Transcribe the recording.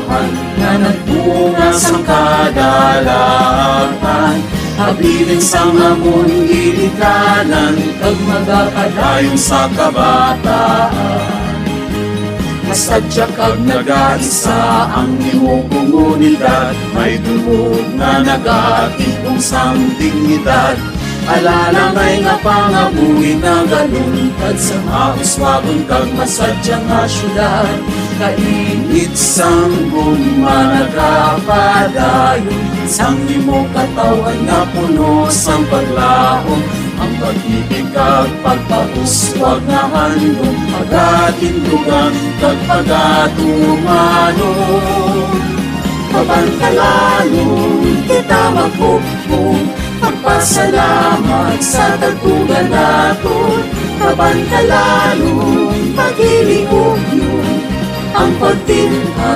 kalokohan na nagbunga sa kadalakan. Habilin sa ngamon gilikanan, kag magapadayon sa kabataan. Kasadya kag nag-aisa ang imo komunidad, may dulog nga nag-aatipong sang dignidad. Alalangay nga pangabuhi na galuntad sa mauswagon kag masadya nga syudad. Kainit sang guma nagapadayon, sang imo katawan nga puno sang paglaom. Ang pag-ibig kag pagpauswag nga handog, pagatindugan kag pagatumanon. Pabantalalong kita maghukong, pagpasalamat sa tagpugan naton. Pabantalalong pag-iliog yun ang pagtinha.